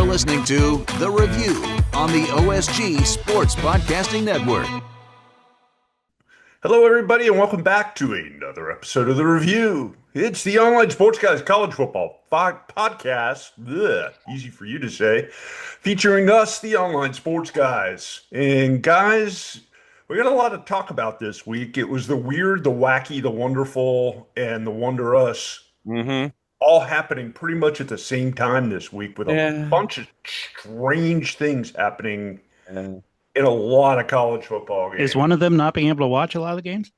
listening to The Review on the OSG Sports Podcasting Network. Hello, everybody, and welcome back to another episode of The Review. It's the Online Sports Guys College Football Podcast. Ugh, easy for you to say. Featuring us, the Online Sports Guys. And guys, we got a lot to talk about this week. It was the weird, the wacky, the wonderful, and the wonder us. All happening pretty much at the same time this week with a bunch of strange things happening in a lot of college football games. Is one of them not being able to watch a lot of the games?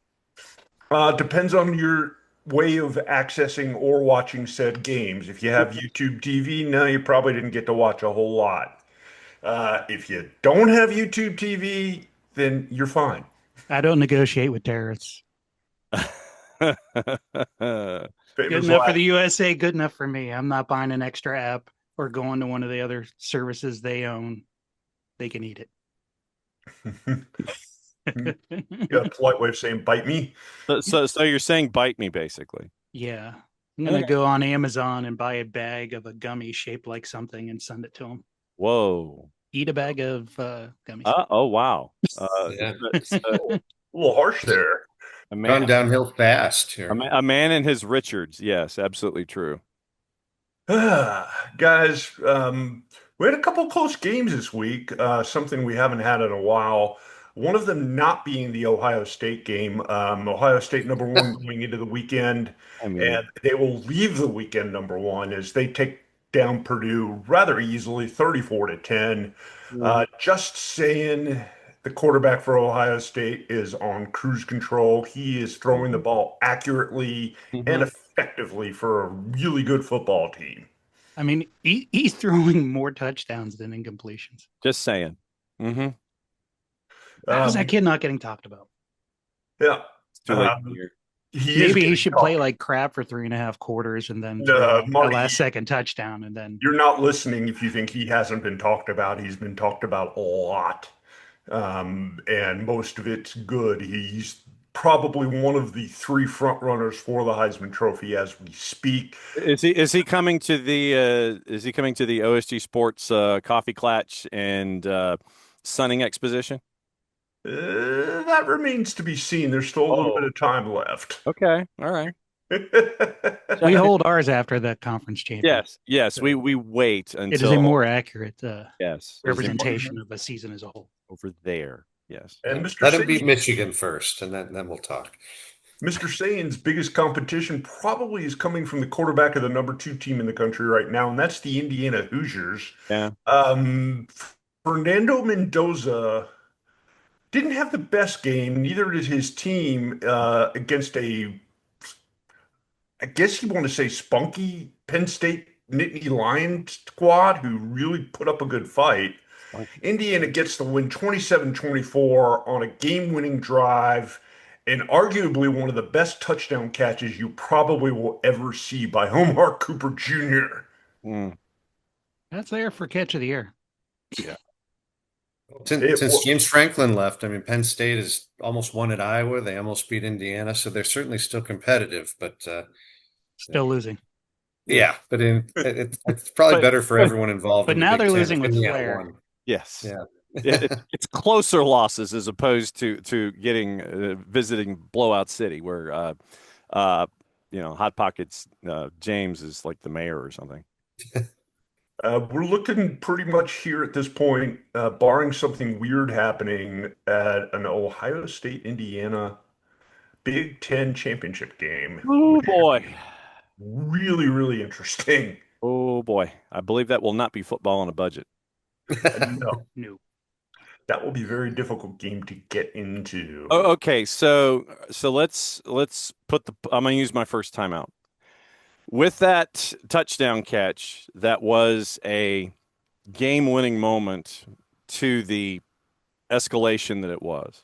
Depends on your way of accessing or watching said games. If you have YouTube TV, no, you probably didn't get to watch a whole lot. If you don't have YouTube TV, then you're fine. I don't negotiate with terrorists. Good enough for the USA, good enough for me. I'm not buying an extra app or going to one of the other services they own. They can eat it. You got a polite way of saying bite me? So you're saying bite me, basically? Yeah. I'm going to go on Amazon and buy a bag of a gummy shaped like something and send it to them. Whoa. Eat a bag of gummies. Oh, wow. A little harsh there. Gone downhill fast here. A man and his Richards. Yes, absolutely true. Guys, we had a couple close games this week, something we haven't had in a while. One of them not being the Ohio State game. Ohio State number one going into the weekend, and they will leave the weekend number one as they take down Purdue rather easily, 34-10. Just saying, the quarterback for Ohio State is on cruise control. He is throwing the ball accurately and effectively for a really good football team. I mean, he's throwing more touchdowns than incompletions. Just saying. How's that kid not getting talked about? Yeah. Maybe he should play like crap for 3.5 quarters and then a last-second touchdown. And then you're not listening if you think he hasn't been talked about. He's been talked about a lot. And most of it's good. He's probably one of the 3 front runners for the Heisman Trophy as we speak. Is he coming to the OSG Sports Coffee Klatch and Sunning Exposition? That remains to be seen. There's still a little bit of time left. Okay, all right. We hold ours after the conference championship. Yes. We wait until it is a more accurate representation of a season as a whole. Over there, yes. And Let him beat Michigan first, and then we'll talk. Mr. Sain's biggest competition probably is coming from the quarterback of the number 2 team in the country right now, and that's the Indiana Hoosiers. Yeah. Fernando Mendoza didn't have the best game. Neither did his team against I guess you want to say, spunky Penn State Nittany Lion squad who really put up a good fight. Indiana gets the win 27-24 on a game-winning drive and arguably one of the best touchdown catches you probably will ever see by Omar Cooper Jr. That's there for catch of the year. Yeah. Since James Franklin left, I mean, Penn State has almost won at Iowa. They almost beat Indiana, so they're certainly still competitive, but still losing. Yeah, but it's probably better for everyone involved. But now they're losing with flair. Yes. Yeah. It's closer losses as opposed to getting visiting Blowout City, where Hot Pockets James is like the mayor or something. We're looking pretty much here at this point, barring something weird happening, at an Ohio State-Indiana Big Ten championship game. Oh, boy. Really, really interesting. Oh, boy. I believe that will not be football on a budget. No. That will be a very difficult game to get into. Oh, okay, so let's put I'm going to use my first timeout. With that touchdown catch, that was a game-winning moment to the escalation that it was.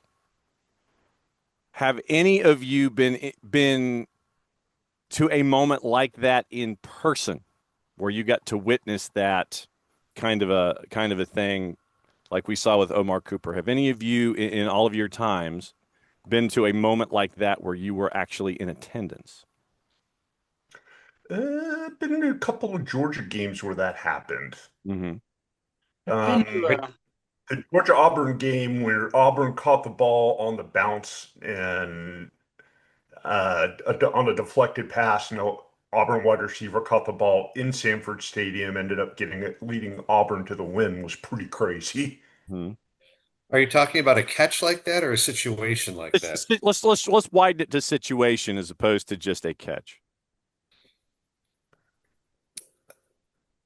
Have any of you been to a moment like that in person, where you got to witness that kind of a thing, like we saw with Omar Cooper? Have any of you in all of your times been to a moment like that where you were actually in attendance? I've been in a couple of Georgia games where that happened. Mm-hmm. Been to, The Georgia Auburn game where Auburn caught the ball on the bounce and on a deflected pass, and Auburn wide receiver caught the ball in Sanford Stadium, ended up leading Auburn to the win, was pretty crazy. Hmm. Are you talking about a catch like that or a situation like that? Let's widen it to situation as opposed to just a catch.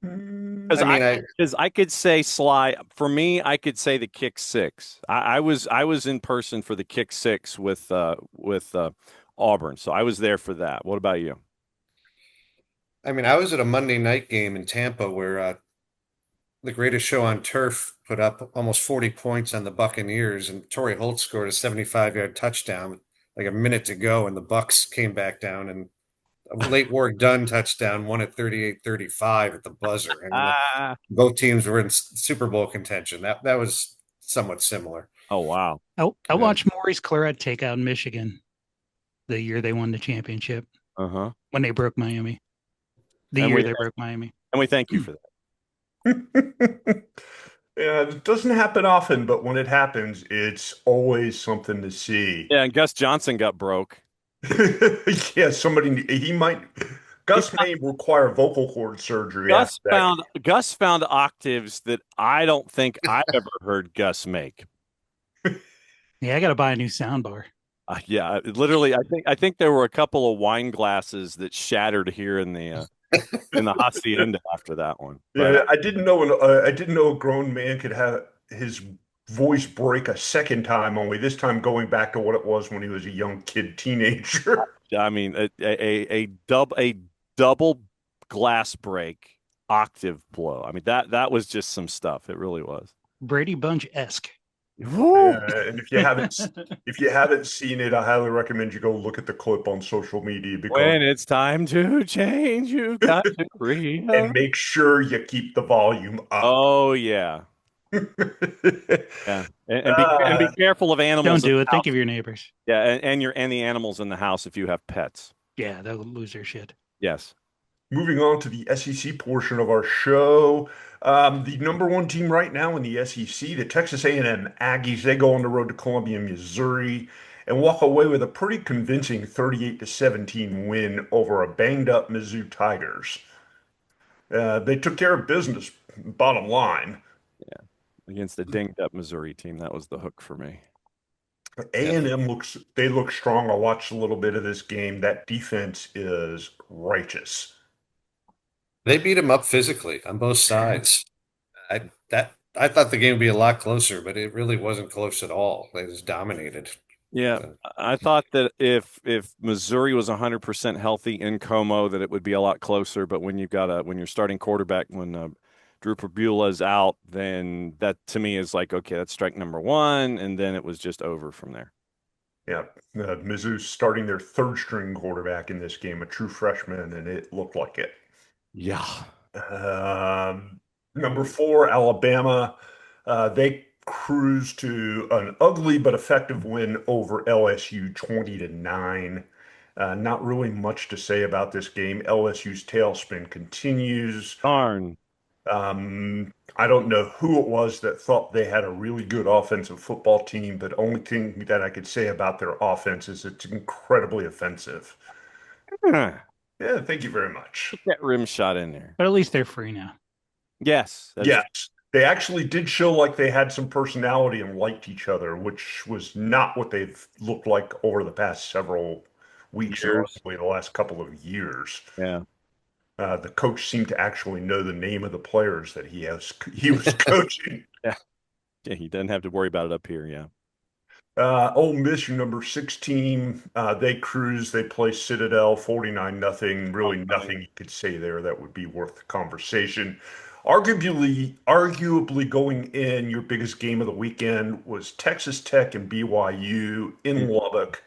Because I could say Sly. For me, I could say the kick six. I was in person for the kick six with Auburn, so I was there for that. What about you? I mean, I was at a Monday night game in Tampa where the greatest show on turf put up almost 40 points on the Buccaneers, and Torrey Holt scored a 75-yard touchdown like a minute to go, and the Bucks came back down and a late Warrick Dunn touchdown won at 38-35 at the buzzer. And both teams were in Super Bowl contention. That was somewhat similar. Oh, wow. I watched Maurice Claret take out Michigan the year they won the championship. Uh-huh. When they broke Miami. They broke Miami. And we thank you for that. Yeah, it doesn't happen often, but when it happens, it's always something to see. Yeah, and Gus Johnson got broke. Yeah, Gus may require vocal cord surgery. Gus found octaves that I don't think I've ever heard Gus make. Yeah, I got to buy a new sound bar. Yeah, literally, I think there were a couple of wine glasses that shattered here in the hacienda after that one. But, yeah, I didn't know a grown man could have his voice break a second time, only this time going back to what it was when he was a young teenager. I mean, a double glass break octave blow. I mean, that was just some stuff. It really was. Brady Bunch-esque. And if you haven't seen it, I highly recommend you go look at the clip on social media. Because when it's time to change, you got to breathe. And make sure you keep the volume up. Oh yeah. Yeah, and be careful of animals. Don't do it. Think of your neighbors. Yeah, and the animals in the house if you have pets. Yeah, they'll lose their shit. Yes. Moving on to the SEC portion of our show, the number one team right now in the SEC, the Texas A&M Aggies, they go on the road to Columbia, Missouri, and walk away with a pretty convincing 38-17 win over a banged-up Mizzou Tigers. They took care of business, bottom line. Yeah, against the dinged-up Missouri team, that was the hook for me. A&M look strong. I watched a little bit of this game. That defense is righteous. They beat him up physically on both sides. I thought the game would be a lot closer, but it really wasn't close at all. They just dominated. Yeah, I thought that if Missouri was 100% healthy in Como, that it would be a lot closer. But when you're starting quarterback, when Drew Pabula's out, then that to me is like, okay, that's strike number one, and then it was just over from there. Yeah, Mizzou's starting their third string quarterback in this game, a true freshman, and it looked like it. Yeah. Number 4, Alabama. They cruised to an ugly but effective win over LSU, 20-9. Not really much to say about this game. LSU's tailspin continues. Darn. I don't know who it was that thought they had a really good offensive football team, but the only thing that I could say about their offense is it's incredibly offensive. Yeah, thank you very much. Get that rim shot in there. But at least they're free now. Yes. They actually did show like they had some personality and liked each other, which was not what they've looked like over the past several weeks or the last couple of years. Yeah. The coach seemed to actually know the name of the players that he was coaching. Yeah, he doesn't have to worry about it up here. Yeah. Ole Miss, your number 6 team, they cruise. They play Citadel 49-0. Really nothing you could say there that would be worth the conversation. Arguably going in, your biggest game of the weekend was Texas Tech and BYU in Lubbock.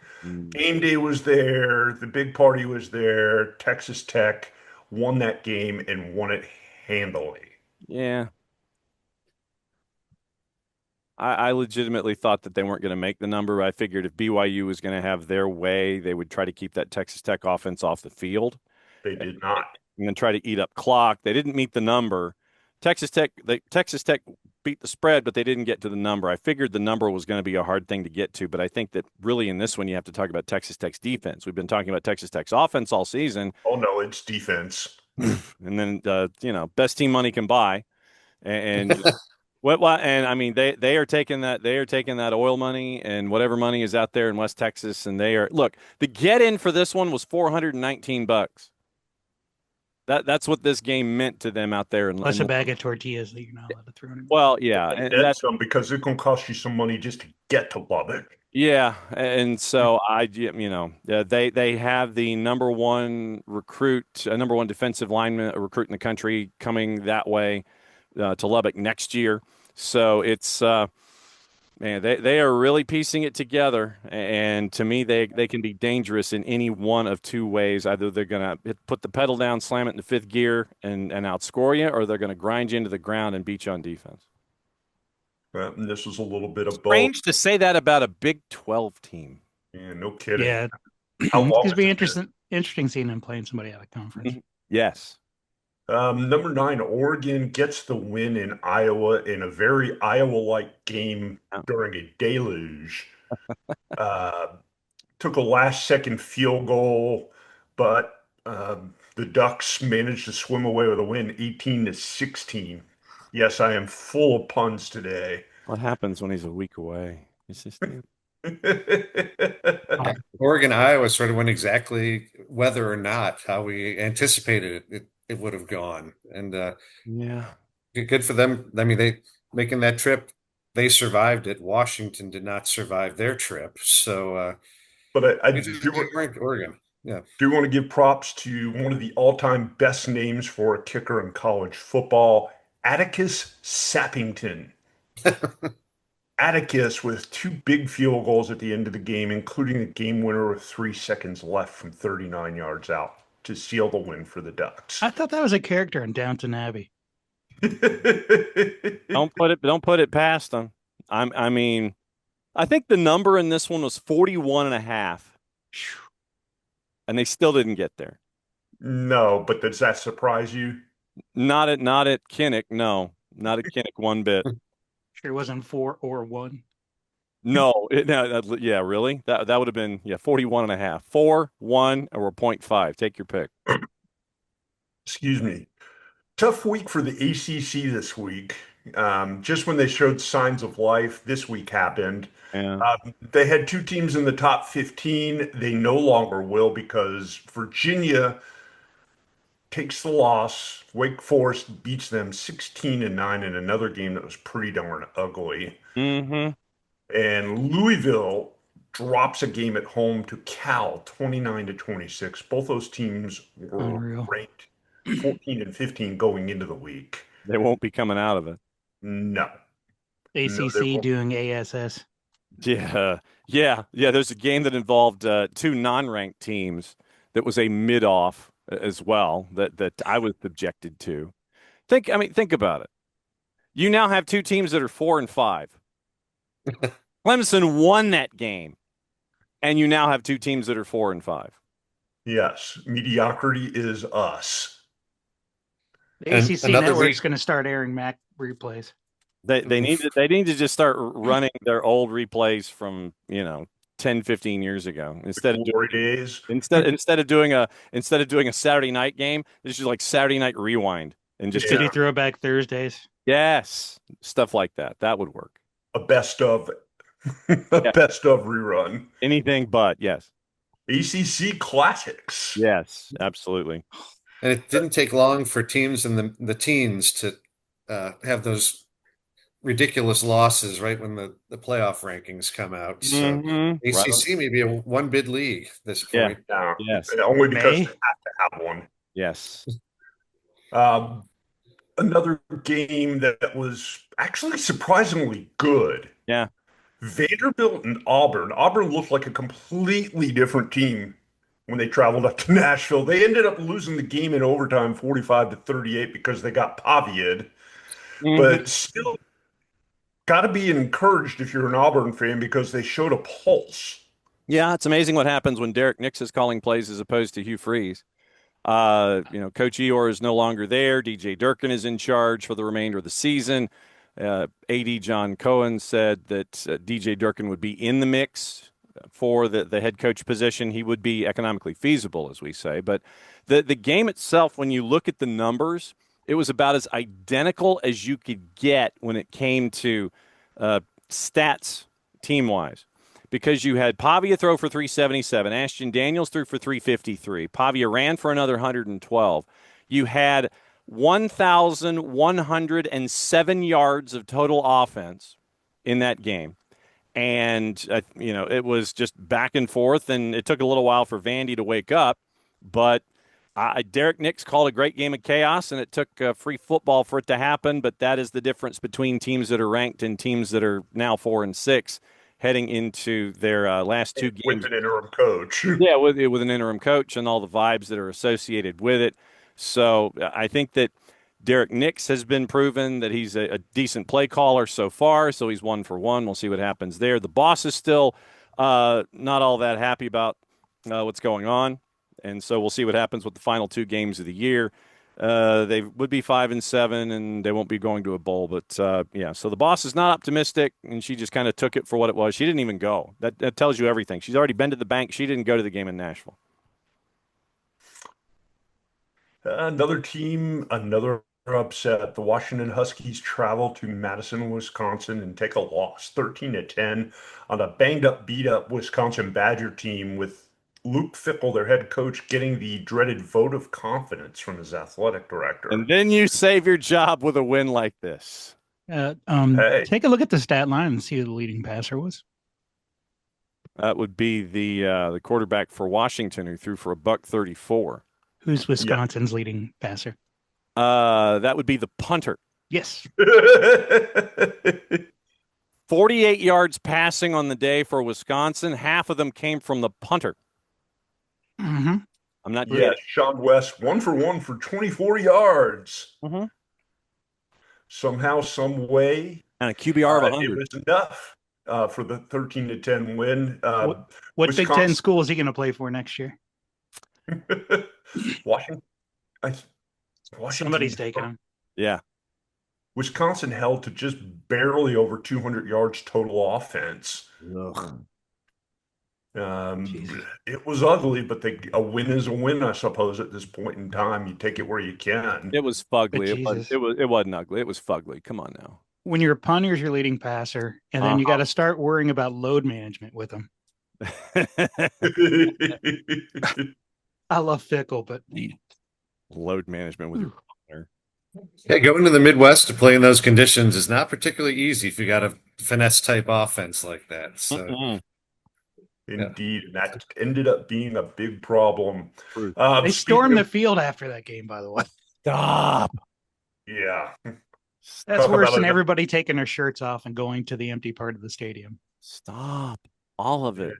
Game day was there. The big party was there. Texas Tech won that game and won it handily. Yeah. I legitimately thought that they weren't going to make the number. I figured if BYU was going to have their way, they would try to keep that Texas Tech offense off the field. They did not. And then try to eat up clock. They didn't meet the number. Texas Tech beat the spread, but they didn't get to the number. I figured the number was going to be a hard thing to get to, but I think that really in this one you have to talk about Texas Tech's defense. We've been talking about Texas Tech's offense all season. Oh no, it's defense. And then best team money can buy, and and I mean they are taking that oil money and whatever money is out there in West Texas, and the get in for this one was $419. That's what this game meant to them out there. Plus a bag of tortillas that you're not allowed to throw anymore. Well, yeah, and that's some because it's going to cost you some money just to get to Lubbock. Yeah, and so they have the number one defensive lineman recruit in the country coming that way to Lubbock next year. So it's they are really piecing it together, and to me they can be dangerous in any one of two ways. Either they're going to put the pedal down, slam it in the fifth gear, and outscore you, or they're going to grind you into the ground and beat you on defense. And this was a little bit of Strange both. to say that about a Big 12 team. Yeah, no kidding. Yeah, it's be interesting seeing them playing somebody out of conference. Yes. Number 9, Oregon gets the win in Iowa in a very Iowa-like game during a deluge. Took a last-second field goal, but the Ducks managed to swim away with a win, 18-16. Yes, I am full of puns today. What happens when he's a week away? It's just Oregon, Iowa sort of went exactly whether or not how we anticipated it would have gone. And yeah, good for them. I mean, they making that trip, they survived it. Washington did not survive their trip. So, but I do rank Oregon. Yeah, do want to give props to one of the all-time best names for a kicker in college football, Atticus Sappington. Atticus with 2 big field goals at the end of the game, including the game winner with 3 seconds left from 39 yards out to seal the win for the Ducks. I thought that was a character in Downton Abbey. Don't put it past them. I mean, I think the number in this one was 41.5, and they still didn't get there. No, but does that surprise you? Not at Kinnick. No, not at Kinnick one bit. Sure, it wasn't 4 or 1. No, yeah, really? That would have been 41.5, 4, 1, or 0.5. Take your pick. Excuse me. Tough week for the ACC this week. Just when they showed signs of life, this week happened. Yeah. They had 2 teams in the top 15. They no longer will because Virginia takes the loss. Wake Forest beats them 16-9 in another game that was pretty darn ugly. Mm-hmm. And Louisville drops a game at home to Cal 29-26. Both those teams were ranked 14 and 15 going into the week. They won't be coming out of it. No. ACC doing ASS. Yeah. There's a game that involved 2 non-ranked teams that was a mid-off as well that I was subjected to. Think about it. You now have 2 teams that are 4 and 5. Clemson won that game, and you now have 2 teams that are 4 and 5. Yes, mediocrity is us. The ACC network's going to start airing MAC replays. They need to just start running their old replays from 10, 15 years ago instead of doing a Saturday night game. It's just like Saturday Night Rewind and just City Throwback Thursdays. Yes, stuff like that. That would work. A best of rerun. Anything but, yes. ACC classics. Yes, absolutely. And it didn't take long for teams in the teens to have those ridiculous losses right when the playoff rankings come out. So ACC may be a 1-bid league this point. Yeah. Yes. Only because they have to have one. Yes. Another game that was actually surprisingly good. Yeah. Vanderbilt and Auburn. Auburn looked like a completely different team when they traveled up to Nashville. They ended up losing the game in overtime 45-38 because they got Pavied. But still got to be encouraged if you're an Auburn fan because they showed a pulse. Yeah, it's amazing what happens when Derek Nix is calling plays as opposed to Hugh Freeze. Coach Eeyore is no longer there. DJ Durkin is in charge for the remainder of the season. AD John Cohen said that DJ Durkin would be in the mix for the head coach position. He would be economically feasible, as we say. But the game itself, when you look at the numbers, it was about as identical as you could get when it came to stats team-wise. Because you had Pavia throw for 377, Ashton Daniels threw for 353, Pavia ran for another 112. You had 1,107 yards of total offense in that game. And, it was just back and forth, and it took a little while for Vandy to wake up. But Derek Nix called a great game of chaos, and it took free football for it to happen. But that is the difference between teams that are ranked and teams that are now 4 and 6. Heading into their last two games. With an interim coach. Yeah, with an interim coach and all the vibes that are associated with it. So I think that Derek Nix has been proven that he's a decent play caller so far, so he's 1 for 1. We'll see what happens there. The boss is still not all that happy about what's going on, and so we'll see what happens with the final 2 games of the year. They would be 5 and 7, and they won't be going to a bowl. But so the boss is not optimistic, and she just kind of took it for what it was. She didn't even go. That tells you everything. She's already been to the bank. She didn't go to the game in Nashville. Another team, another upset. The Washington Huskies travel to Madison, Wisconsin, and take a loss, 13-10, on a banged-up, beat-up Wisconsin Badger team with Luke Fickell, their head coach, getting the dreaded vote of confidence from his athletic director. And then you save your job with a win like this. Take a look at the stat line and see who the leading passer was. That would be the quarterback for Washington, who threw for $134. Who's Wisconsin's leading passer? That would be the punter. Yes. 48 yards passing on the day for Wisconsin. Half of them came from the punter. Mm-hmm. I'm not. Yeah, Sean West, 1 for 1 for 24 yards. Mm-hmm. Somehow, some way, And a QBR of 100. it was enough for the 13-10 win. What Big Ten school is he going to play for next year? Washington. Somebody's taking him. Yeah. Wisconsin held to just barely over 200 yards total offense. It was ugly, but a win is a win, I suppose, at this point in time. You take it where you can. It was fugly. It wasn't ugly. It was fugly. Come on now. When your punter's your leading passer, and then you got to start worrying about load management with him. I love Fickell, but load management with your partner. Yeah, going to the Midwest to play in those conditions is not particularly easy if you got a finesse type offense like that. So, Indeed, and that ended up being a big problem. They stormed the field after that game, by the way. Stop. Yeah. That's worse than everybody taking their shirts off and going to the empty part of the stadium. Stop. All of it.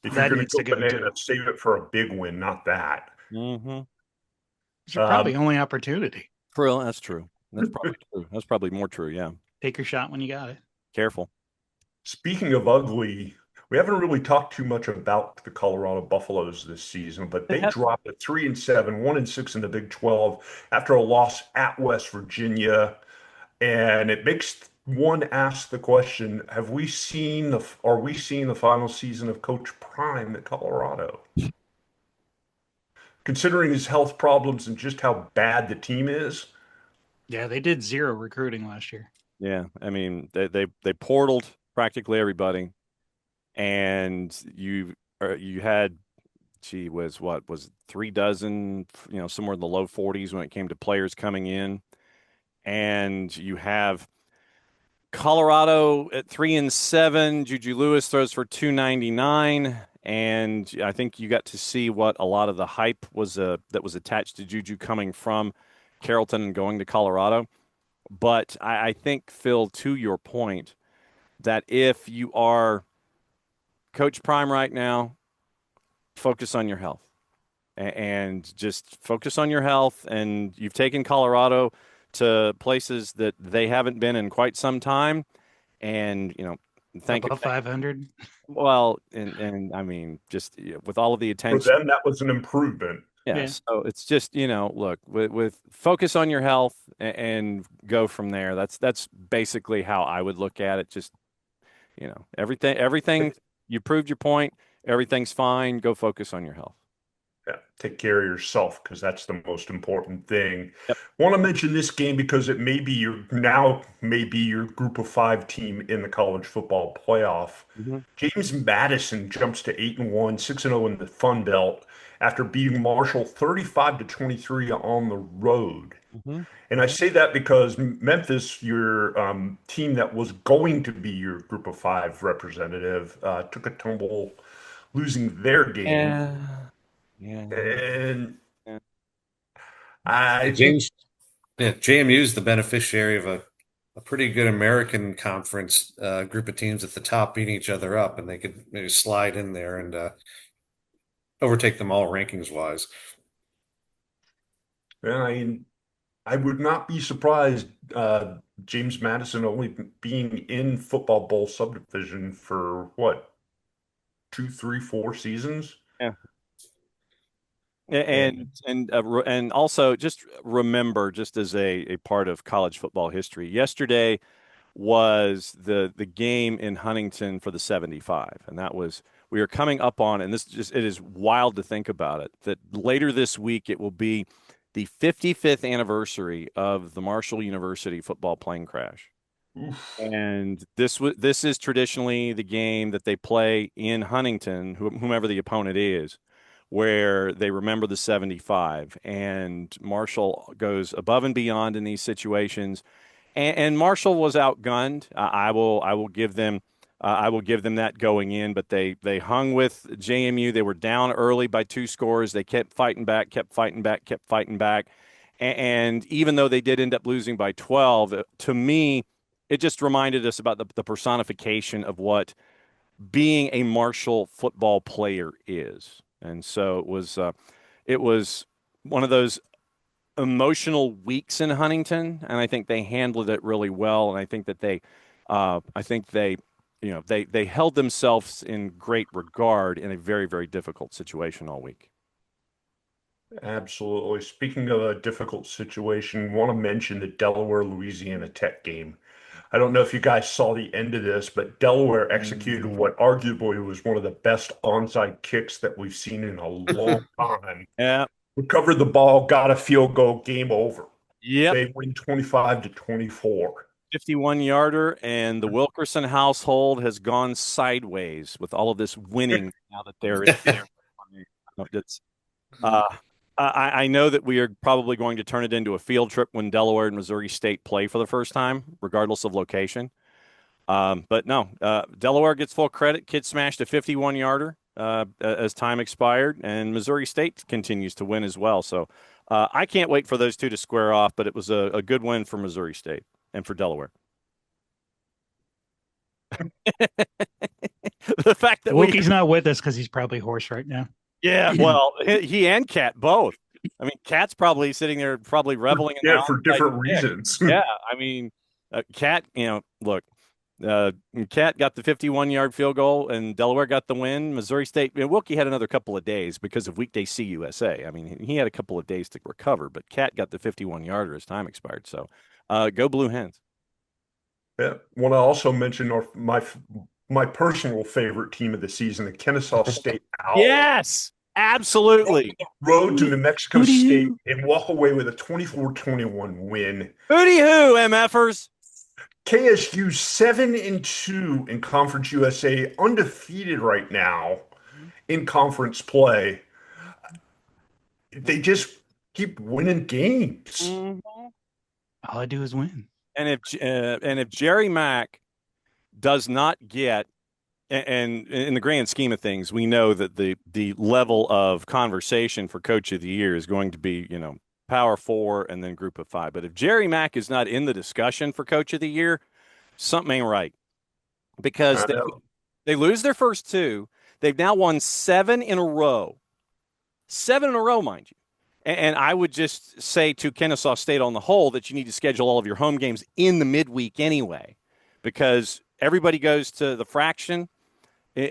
If you're going to go banana, save it for a big win, not that. Mm-hmm. It's your probably only opportunity. Well, that's true. That's probably true. That's probably more true, yeah. Take your shot when you got it. Careful. Speaking of ugly, we haven't really talked too much about the Colorado Buffaloes this season, but they dropped at 3 and 7, 1 and 6 in the Big 12 after a loss at West Virginia. And it makes one ask the question, are we seeing the final season of Coach Prime at Colorado? Considering his health problems and just how bad the team is. Yeah, they did 0 recruiting last year. Yeah, I mean, they portaled practically everybody. And you had, was 3 dozen, somewhere in the low 40s when it came to players coming in. And you have Colorado at 3 and 7. Juju Lewis throws for 299. And I think you got to see what a lot of the hype was that was attached to Juju coming from Carrollton and going to Colorado. But I think, Phil, to your point, that if you are Coach Prime right now, focus on your health. And just focus on your health. And you've taken Colorado to places that they haven't been in quite some time. And, thank you. Above 500. Well, and I mean, just with all of the attention. For them, that was an improvement. Yeah. Yeah. So it's just, look, with focus on your health and go from there. That's basically how I would look at it. Just, everything, you proved your point. Everything's fine. Go focus on your health. Yeah, take care of yourself because that's the most important thing. Yep. Want to mention this game because it may be your group of 5 team in the college football playoff. Mm-hmm. James Madison jumps to 8-1, 6-0 in the Fun Belt after beating Marshall 35-23 on the road. Mm-hmm. And I say that because Memphis, your team that was going to be your group of 5 representative, took a tumble, losing their game. Yeah. And Yeah. I think James, yeah, JMU is the beneficiary of a pretty good American conference group of teams at the top beating each other up, and they could maybe slide in there and overtake them all rankings wise. I would not be surprised James Madison only being in Football Bowl subdivision for what, 2, 3, 4 seasons? Yeah. And also just remember, just as a part of college football history, yesterday was the game in Huntington for the 75, and that was we are coming up on, and it is wild to think about it, that later this week it will be the 55th anniversary of the Marshall University football plane crash. Oof. And this is traditionally the game that they play in Huntington, whomever the opponent is, where they remember the 75. And Marshall goes above and beyond in these situations. And Marshall was outgunned. I will give them that going in, but they hung with JMU. They were down early by 2 scores. They kept fighting back. And even though they did end up losing by 12, to me, it just reminded us about the personification of what being a Marshall football player is. And so it was one of those emotional weeks in Huntington, and I think they handled it really well. And I think that they held themselves in great regard in a very, very difficult situation all week. Absolutely. Speaking of a difficult situation, want to mention the Delaware Louisiana Tech game. I don't know if you guys saw the end of this, but Delaware executed what arguably was one of the best onside kicks that we've seen in a long time. Yeah. Recovered the ball, got a field goal, game over. Yep. They win 25-24. 51-yarder, and the Wilkerson household has gone sideways with all of this winning now that they're in there. I know that we are probably going to turn it into a field trip when Delaware and Missouri State play for the first time, regardless of location. But no, Delaware gets full credit. Kid smashed a 51-yarder as time expired, and Missouri State continues to win as well. So I can't wait for those two to square off, but it was a good win for Missouri State and for Delaware. The fact that Wookie's not with us because he's probably hoarse right now. Yeah, well, he and Cat both. I mean, Cat's probably sitting there, probably reveling. For different reasons. Yeah, I mean, Cat. Look, Cat got the 51-yard field goal, and Delaware got the win. Missouri State. Wilkie had another couple of days because of weekday CUSA. I mean, he had a couple of days to recover, but Cat got the 51-yarder as time expired. So, go Blue Hens. Yeah. Want to also mention my personal favorite team of the season, the Kennesaw State Owls. Yes, absolutely. Road to New Mexico State and walk away with a 24-21 win. Hooty hoo, MFers. KSU 7-2 in Conference USA, undefeated right now in conference play. They just keep winning games. Mm-hmm. All I do is win. And if Jerry Mack does not get, and in the grand scheme of things, we know that the level of conversation for Coach of the Year is going to be, Power 4 and then Group of 5. But if Jerry Mack is not in the discussion for Coach of the Year, something ain't right. Because they lose their first 2. They've now won 7 in a row. 7 in a row, mind you. And I would just say to Kennesaw State on the whole that you need to schedule all of your home games in the midweek anyway, because everybody goes to the fraction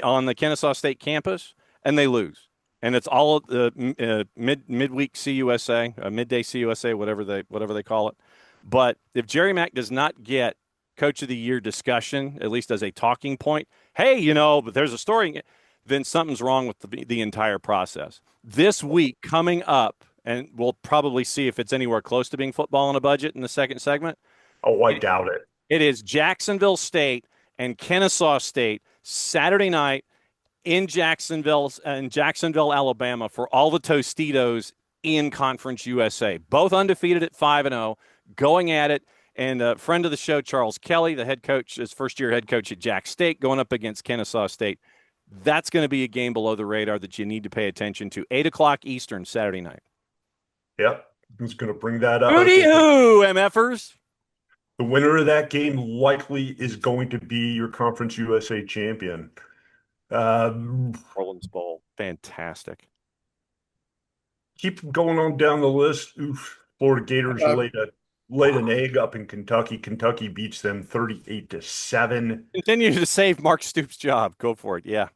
on the Kennesaw State campus and they lose. and it's all midweek CUSA, midday CUSA, whatever they call it. But if Jerry Mack does not get Coach of the Year discussion, at least as a talking point, hey, but there's a story, then something's wrong with the entire process. This week coming up, and we'll probably see if it's anywhere close to being football on a budget in the second segment. Oh, I doubt it. It is Jacksonville State and Kennesaw State Saturday night in Jacksonville, Alabama, for all the Tostitos in Conference USA. Both undefeated at 5-0, going at it. And a friend of the show, Charles Kelly, the head coach, his first-year head coach at Jack State, going up against Kennesaw State. That's going to be a game below the radar that you need to pay attention to. 8 o'clock Eastern, Saturday night. Yep. Who's going to bring that up? Hooty-hoo, MFers. The winner of that game likely is going to be your Conference USA champion. Orleans Bowl. Fantastic. Keep going on down the list. Oof. Florida Gators laid an egg up in Kentucky. Kentucky beats them 38-7. Continue to save Mark Stoops' job. Go for it. Yeah.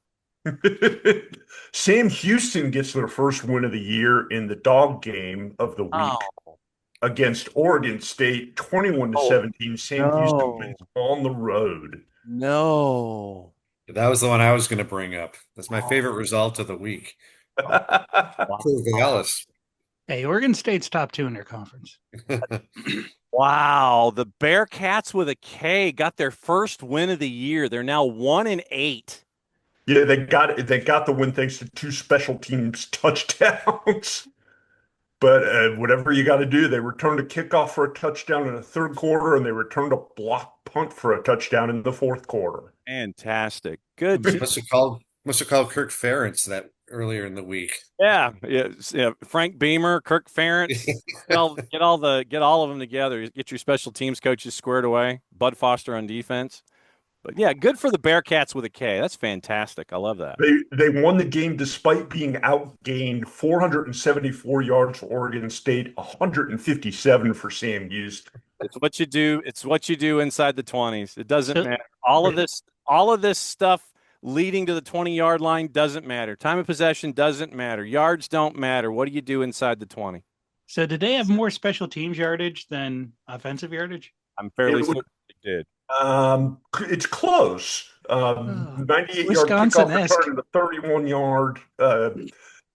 Sam Houston gets their first win of the year in the dog game of the week against Oregon State, 21-17. Sam Houston wins on the road. No. That was the one I was going to bring up. That's my favorite result of the week. Everything else. Hey, Oregon State's top 2 in their conference. Wow. The Bearcats with a K got their first win of the year. They're now 1-8. Yeah, they got the win thanks to 2 special teams touchdowns. But whatever you got to do, they returned a kickoff for a touchdown in the third quarter, and they returned a block punt for a touchdown in the fourth quarter. Fantastic. Good. Must have called Kirk Ferentz that earlier in the week. Yeah. Frank Beamer, Kirk Ferentz, get all of them together. Get your special teams coaches squared away. Bud Foster on defense. But yeah, good for the Bearcats with a K. That's fantastic. I love that. They won the game despite being outgained 474 yards for Oregon State, 157 for Sam Houston. It's what you do. It's what you do inside the 20s. It doesn't matter. All of this stuff leading to the 20-yard line doesn't matter. Time of possession doesn't matter. Yards don't matter. What do you do inside the 20? So did they have more special teams yardage than offensive yardage? I'm fairly certain they did. It's close. 98-yard kickoff return and the 31-yard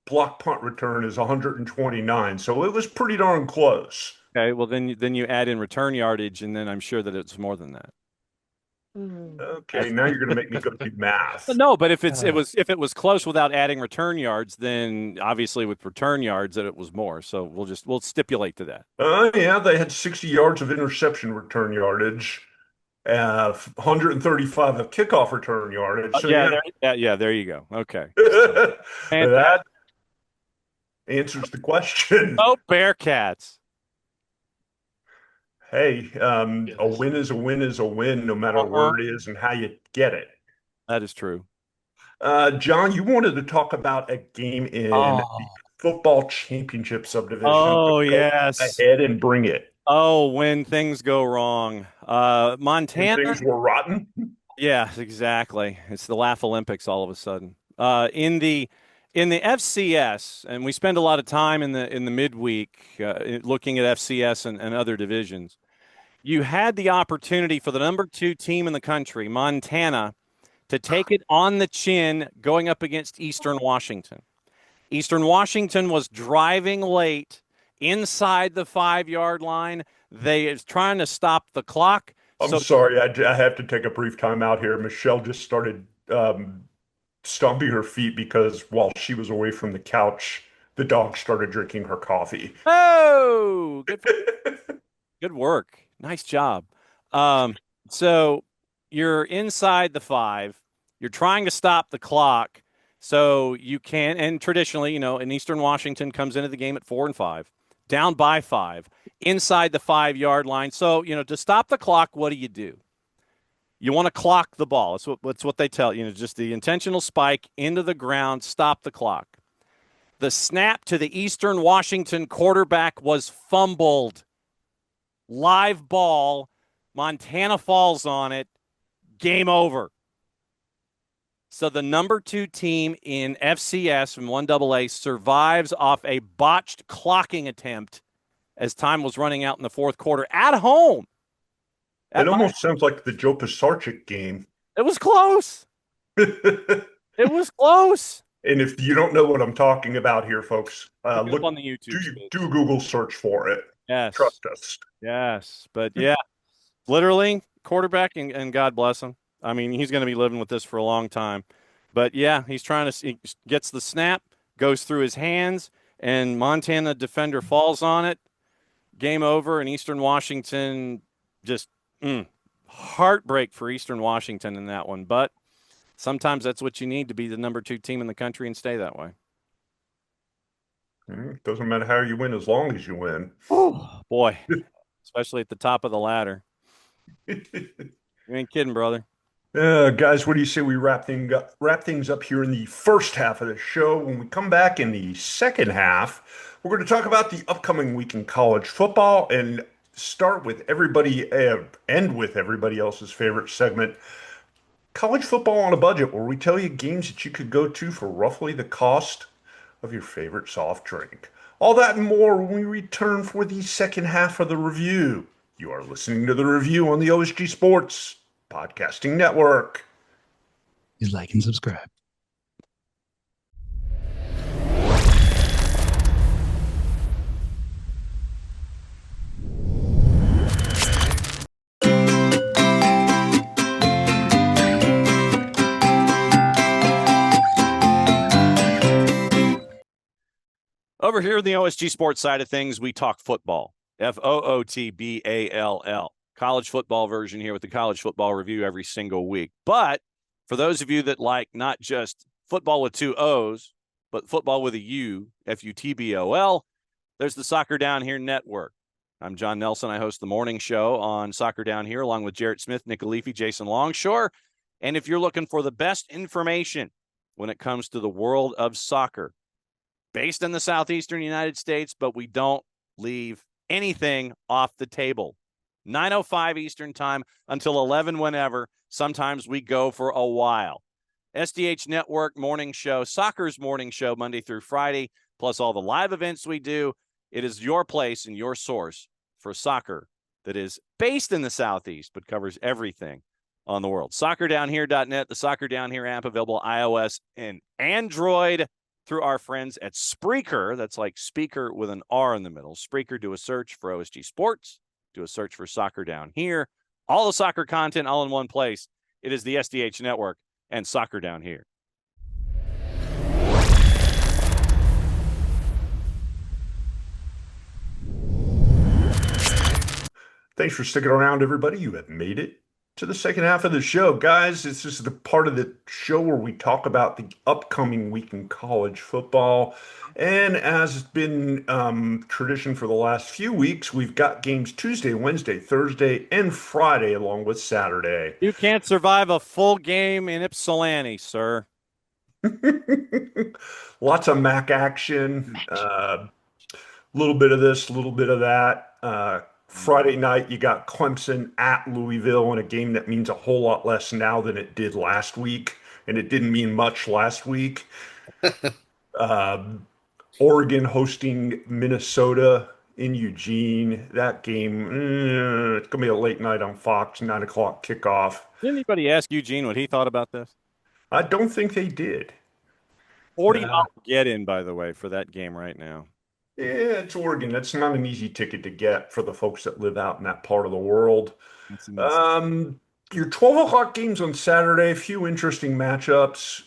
block punt return is 129. So it was pretty darn close. Okay, well then you add in return yardage, and then I'm sure that it's more than that. Okay, now you're going to make me go do math. No, but if it was close without adding return yards, then obviously with return yards that it was more. So we'll stipulate to that. Yeah, they had 60 yards of interception return yardage. 135 of kickoff return yardage. So there you go. Okay. That answers the question. Oh, Bearcats. Hey, a win is a win is a win, no matter where it is and how you get it. That is true. John, you wanted to talk about a game in the football championship subdivision. Oh, yes. Go ahead and bring it. Oh, when things go wrong. Montana. When things were rotten? Yeah, exactly. It's the Laugh Olympics all of a sudden. In the FCS, and we spend a lot of time in the midweek looking at FCS and other divisions. You had the opportunity for the number 2 team in the country, Montana, to take it on the chin going up against Eastern Washington. Eastern Washington was driving late inside the 5-yard line. They is trying to stop the clock. I'm sorry, I have to take a brief time out here. Michelle just started stomping her feet because while she was away from the couch, the dog started drinking her coffee. Oh, good work. Nice job. So you're inside the 5. You're trying to stop the clock so you can, and traditionally, in Eastern Washington comes into the game at 4 and 5, down by 5, inside the 5-yard line. So, to stop the clock, what do? You want to clock the ball. It's what they tell you. Just the intentional spike into the ground, stop the clock. The snap to the Eastern Washington quarterback was fumbled. Live ball. Montana falls on it. Game over. So the number 2 team in FCS and 1AA survives off a botched clocking attempt as time was running out in the fourth quarter at home. It almost sounds like the Joe Pisarcik game. It was close. It was close. And if you don't know what I'm talking about here, folks, look on the YouTube. Do Google search for it. Yes. Trust us. Yes. But yeah, literally quarterback and God bless him. I mean, he's going to be living with this for a long time. But yeah, he gets the snap, goes through his hands, and Montana defender falls on it. Game over, and Eastern Washington just heartbreak for Eastern Washington in that one. But sometimes that's what you need to be the number 2 team in the country and stay that way. Doesn't matter how you win as long as you win. Oh, boy, especially at the top of the ladder. You ain't kidding, brother. Guys, what do you say we wrap things up here in the first half of the show? When we come back in the second half, we're going to talk about the upcoming week in college football and start with end with everybody else's favorite segment, College Football on a Budget, where we tell you games that you could go to for roughly the cost of your favorite soft drink. All that and more when we return for the second half of the review. You are listening to the review on the OSG Sports Podcasting Network. Please like and subscribe. Over here on the OSG Sports side of things, we talk football. FOOTBALL. College football version here with the College Football Review every single week. But for those of you that like not just football with 2 O's, but football with a U, FUTBOL, there's the Soccer Down Here Network. I'm John Nelson. I host the morning show on Soccer Down Here along with Jarrett Smith, Nick Alifi, Jason Longshore. And if you're looking for the best information when it comes to the world of soccer, based in the southeastern United States, but we don't leave anything off the table. 9:05 Eastern time until 11 whenever. Sometimes we go for a while. SDH Network morning show, soccer's morning show, Monday through Friday, plus all the live events we do. It is your place and your source for soccer that is based in the Southeast, but covers everything on the world. SoccerDownHere.net, the Soccer Down Here app, available iOS and Android through our friends at Spreaker. That's like speaker with an R in the middle. Spreaker, do a search for OSG Sports. Do a search for Soccer Down Here. All the soccer content all in one place. It is the SDH Network and Soccer Down Here. Thanks for sticking around, everybody. You have made it to the second half of the show. Guys, this is the part of the show where we talk about the upcoming week in college football. And as has been tradition for the last few weeks, we've got games Tuesday, Wednesday, Thursday, and Friday, along with Saturday. You can't survive a full game in Ypsilanti, sir. Lots of MAC action. A little bit of this, a little bit of that. Friday night, you got Clemson at Louisville in a game that means a whole lot less now than it did last week, and it didn't mean much last week. Oregon hosting Minnesota in Eugene. That game, it's going to be a late night on Fox, 9 o'clock kickoff. Did anybody ask Eugene what he thought about this? I don't think they did. $40 get in, by the way, for that game right now. Yeah, it's Oregon. That's not an easy ticket to get for the folks that live out in that part of the world. Your 12 o'clock games on Saturday, a few interesting matchups.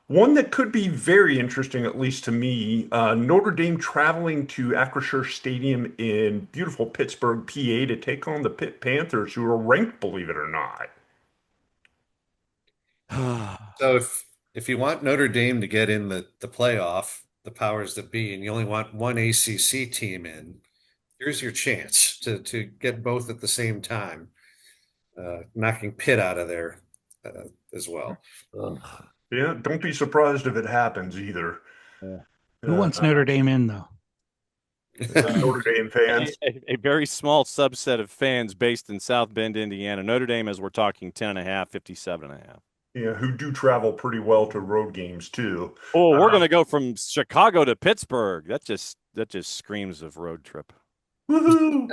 One that could be very interesting, at least to me, Notre Dame traveling to Acrisure Stadium in beautiful Pittsburgh, PA, to take on the Pitt Panthers, who are ranked, believe it or not. So if you want Notre Dame to get in the playoff, the powers that be, and you only want one ACC team in, here's your chance to get both at the same time, knocking Pitt out of there as well. Yeah, don't be surprised if it happens either. Yeah. Who wants Notre Dame in, though? Notre Dame fans. A very small subset of fans based in South Bend, Indiana. Notre Dame, as we're talking, 10.5, 57.5. who do travel pretty well to road games too. Oh, we're going to go from Chicago to Pittsburgh. That just screams of road trip. Woohoo!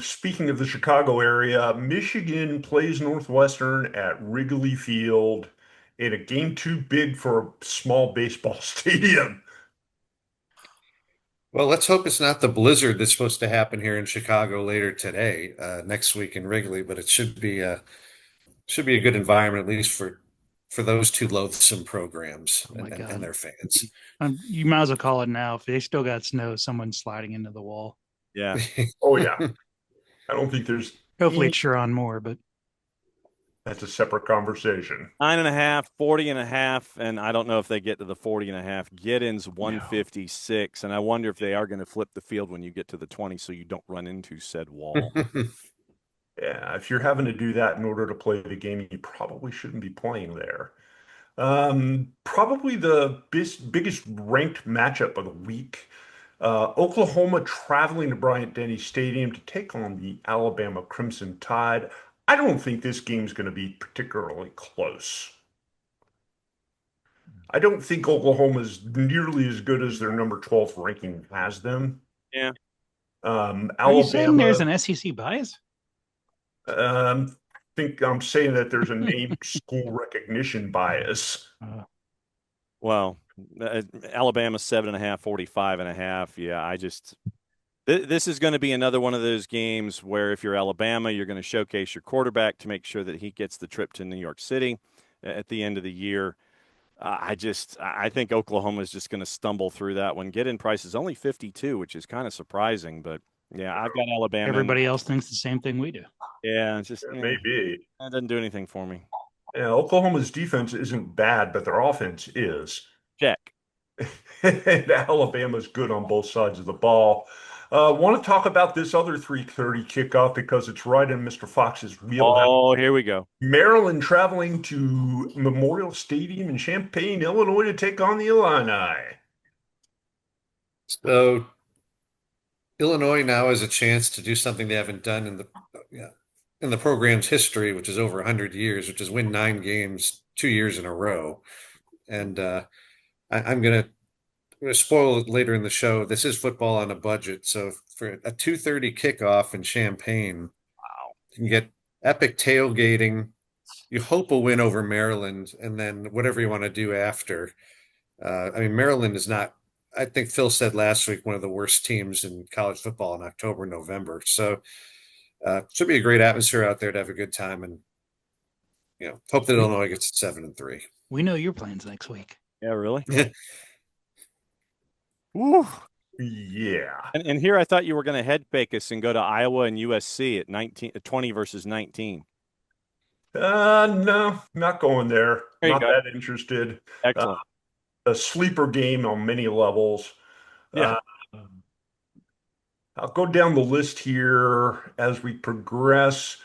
Speaking of the Chicago area, Michigan plays Northwestern at Wrigley Field in a game too big for a small baseball stadium. Well, let's hope it's not the blizzard that's supposed to happen here in Chicago later today, next week in Wrigley, but it should be a good environment, at least for those two loathsome programs Oh my God. and their fans. You might as well call it now. If they still got snow, someone's sliding into the wall. Yeah. Oh yeah. I don't think there's Hopefully it's Sharon Moore, but that's a separate conversation. 9.5, 40.5, and I don't know if they get to the 40.5. Get-in's 156, and I wonder if they are going to flip the field when you get to the 20 so you don't run into said wall. Yeah, if you're having to do that in order to play the game, you probably shouldn't be playing there. Probably the biggest ranked matchup of the week. Oklahoma traveling to Bryant-Denny Stadium to take on the Alabama Crimson Tide. I don't think this game's going to be particularly close. I don't think Oklahoma's nearly as good as their number 12th ranking has them. Yeah. Are you saying there's an SEC bias? Think I'm saying that there's a name school recognition bias. Well, Alabama 7.5, 45.5. Yeah, this is going to be another one of those games where if you're Alabama, you're going to showcase your quarterback to make sure that he gets the trip to New York City at the end of the year. I think Oklahoma is just going to stumble through that one. Get-in price is only 52, which is kind of surprising, but yeah, I've got Alabama. Everybody else thinks the same thing we do. Yeah, it's just maybe that doesn't do anything for me. Yeah, Oklahoma's defense isn't bad, but their offense is. Check. And Alabama's good on both sides of the ball. Want to talk about this other 3:30 kickoff because it's right in Mr. Fox's wheelhouse. Oh, here we go. Maryland traveling to Memorial Stadium in Champaign, Illinois to take on the Illini. So Illinois now has a chance to do something they haven't done in the program's history, which is over 100 years, which is win 9 games 2 years in a row. And I'm going to spoil it later in the show. This is football on a budget. So for a 2:30 kickoff in Champaign, wow, you can get epic tailgating. You hope a win over Maryland, and then whatever you want to do after. I mean, Maryland is not, I think Phil said last week, one of the worst teams in college football in October, November. So should be a great atmosphere out there to have a good time, and hope that Illinois gets 7-3. We know your plans next week. Yeah, really? Woo. Yeah. And here I thought you were going to head fake us and go to Iowa and USC at 20 versus 19. No, not going there. Not that interested. Excellent. A sleeper game on many levels. Yeah. I'll go down the list here as we progress.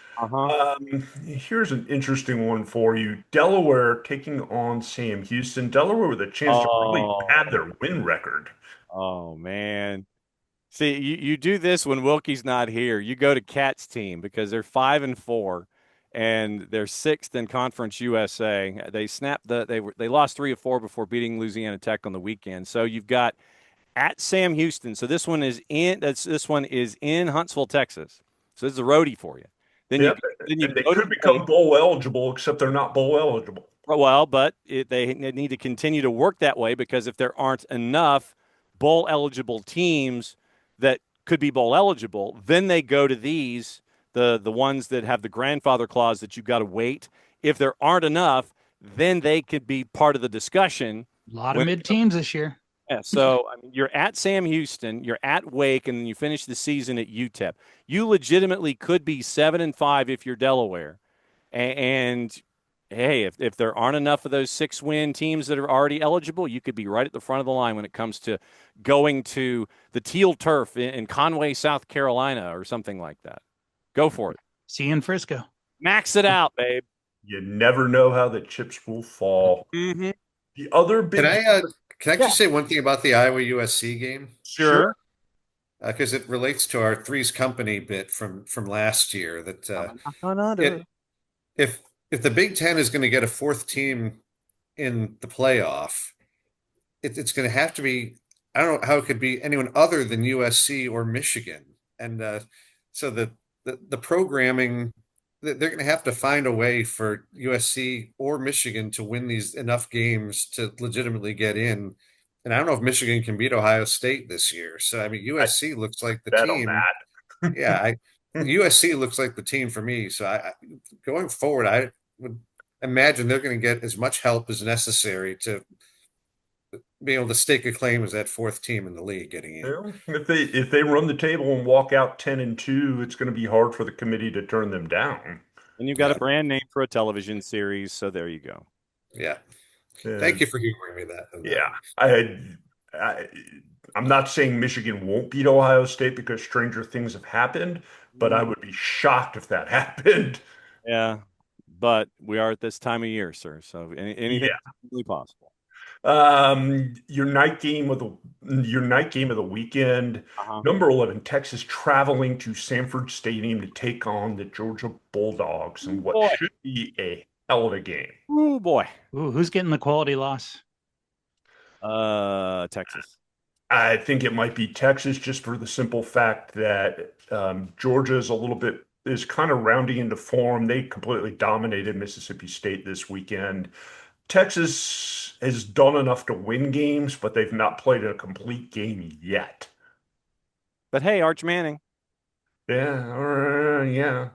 Here's an interesting one for you. Delaware taking on Sam Houston. Delaware with a chance to really pad their win record. Oh, man. See, you do this when Wilkie's not here. You go to Cat's team because they're 5-4 and they're 6th in Conference USA. They lost 3 of 4 before beating Louisiana Tech on the weekend. So you've got at Sam Houston. So this one is in Huntsville, Texas. So this is a roadie for you. Then they could become bowl eligible, except they're not bowl eligible. Well, but they need to continue to work that way because if there aren't enough bowl eligible teams that could be bowl eligible, then they go to these, the ones that have the grandfather clause that you've got to wait. If there aren't enough, then they could be part of the discussion. A lot of mid teams this year. Yeah, so I mean, you're at Sam Houston, you're at Wake, and then you finish the season at UTEP. You legitimately could be 7-5 if you're Delaware. And hey, if there aren't enough of those 6-win teams that are already eligible, you could be right at the front of the line when it comes to going to the Teal Turf in Conway, South Carolina, or something like that. Go for it. See you in Frisco. Max it out, babe. You never know how the chips will fall. Mm-hmm. The other big. Can I just say one thing about the Iowa USC game? Sure. Because it relates to our Three's Company bit from last year. That if the Big Ten is going to get a fourth team in the playoff, it's going to have to be. I don't know how it could be anyone other than USC or Michigan, and so the programming they're going to have to find a way for USC or Michigan to win these enough games to legitimately get in. And I don't know if Michigan can beat Ohio State this year. So I mean, USC looks like the Bet on team. that. Yeah, USC looks like the team for me. So going forward, I would imagine they're going to get as much help as necessary to be able to stake a claim as that fourth team in the league getting in. Well, if they run the table and walk out 10-2, it's going to be hard for the committee to turn them down. And you've got a brand name for a television series, so there you go. Yeah. Thank you for humoring me that. Yeah. I'm not saying Michigan won't beat Ohio State because stranger things have happened, but I would be shocked if that happened. Yeah, but we are at this time of year, sir. So anything is really possible. Your night game of the weekend. Number 11, Texas traveling to Sanford Stadium to take on the Georgia Bulldogs in what should be a hell of a game. Oh boy. Ooh, who's getting the quality loss? Texas. I think it might be Texas just for the simple fact that Georgia is kind of rounding into form. They completely dominated Mississippi State this weekend. Texas has done enough to win games, but they've not played a complete game yet. But hey, Arch Manning. Yeah, yeah.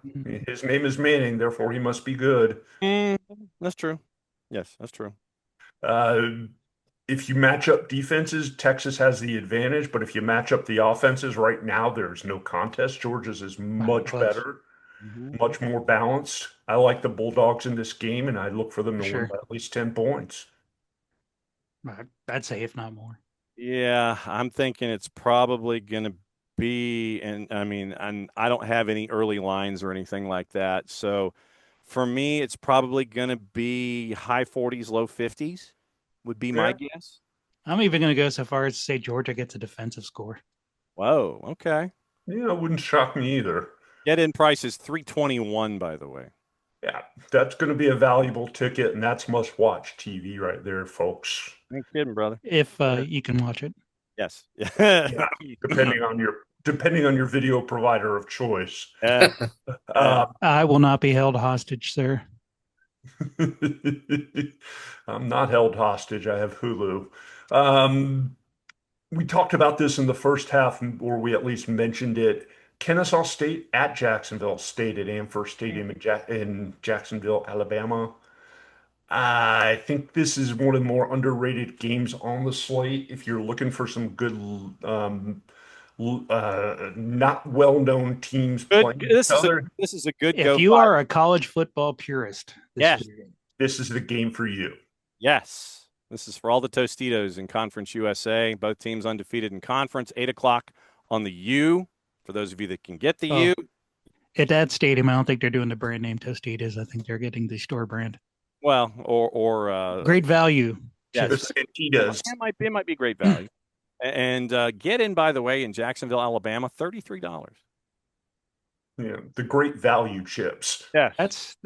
His name is Manning, therefore he must be good. That's true. Yes, that's true. If you match up defenses, Texas has the advantage, but if you match up the offenses right now, there's no contest. Georgia's is much better, much more balanced. I like the Bulldogs in this game, and I look for them to win by at least 10 points. I'd say if not more. Yeah, I'm thinking it's probably going to be, and I don't have any early lines or anything like that. So for me, it's probably going to be high 40s, low 50s would be my guess. I'm even going to go so far as to say Georgia gets a defensive score. Whoa, okay. Yeah, it wouldn't shock me either. Get-in price is $321, by the way. Yeah, that's going to be a valuable ticket, and that's must-watch TV right there, folks. Ain't kidding, brother. If you can watch it. Yes. Yeah, depending on your video provider of choice. I will not be held hostage, sir. I'm not held hostage. I have Hulu. We talked about this in the first half, or we at least mentioned it. Kennesaw State at Jacksonville State at Amherst Stadium in Jacksonville, Alabama. I think this is one of the more underrated games on the slate. If you're looking for some good, not well-known teams playing this is a good. If you are a college football purist, this is the game for you. Yes, this is for all the Tostitos in Conference USA. Both teams undefeated in conference. 8:00 on the U. For those of you that can get the U. At that stadium, I don't think they're doing the brand name Tostitos. I think they're getting the store brand. Well, or great value. Yes, it might be great value. And get in, by the way, in Jacksonville, Alabama, $33. Yeah, the great value chips. Yeah, that's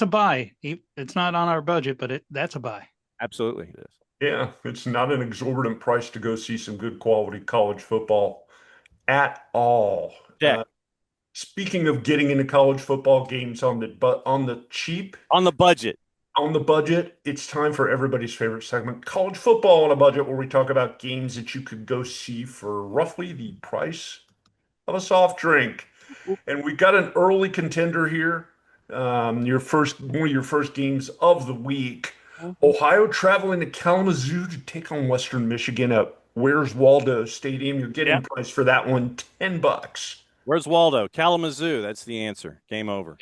a buy. It's not on our budget, but that's a buy. Absolutely, it is. Yeah, it's not an exorbitant price to go see some good quality college football at all. Yeah. Speaking of getting into college football games on the cheap, on the budget. On the budget, it's time for everybody's favorite segment, College Football on a Budget, where we talk about games that you could go see for roughly the price of a soft drink. And we got an early contender here. One of your first games of the week. Ohio traveling to Kalamazoo to take on Western Michigan at Where's Waldo Stadium. You're getting price for that one, $10. Where's Waldo? Kalamazoo. That's the answer. Game over.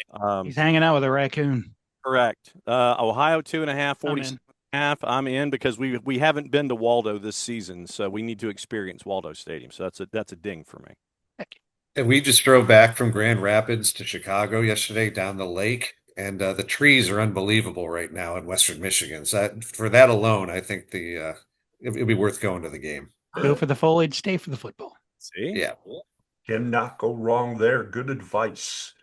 He's hanging out with a raccoon. Correct. Ohio 2.5, 46.5. I'm in because we haven't been to Waldo this season, so we need to experience Waldo Stadium. So that's a ding for me. And we just drove back from Grand Rapids to Chicago yesterday down the lake, and the trees are unbelievable right now in Western Michigan. So for that alone, I think it'd be worth going to the game. Go for the foliage, stay for the football. See? Yeah. Cannot go wrong there. Good advice.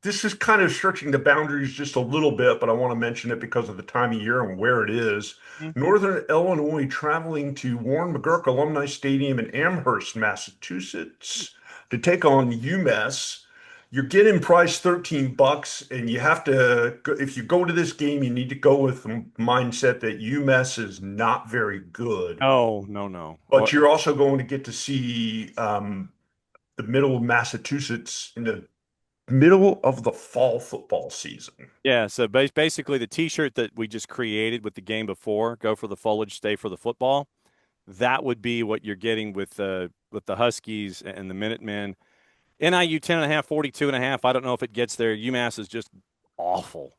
this is kind of stretching the boundaries just a little bit, but I want to mention it because of the time of year and where it is. Mhm. Northern Illinois traveling to Warren McGurk Alumni Stadium in Amherst, Massachusetts to take on UMass. You're getting price $13, and you have to, if you go to this game, you need to go with the mindset that UMass is not very good. No. But you're also going to get to see the middle of Massachusetts in the middle of the fall football season. Yeah, so basically the T-shirt that we just created with the game before, go for the foliage, stay for the football. That would be what you're getting with the Huskies and the Minutemen. NIU 10.5, 42.5. I don't know if it gets there. UMass is just awful.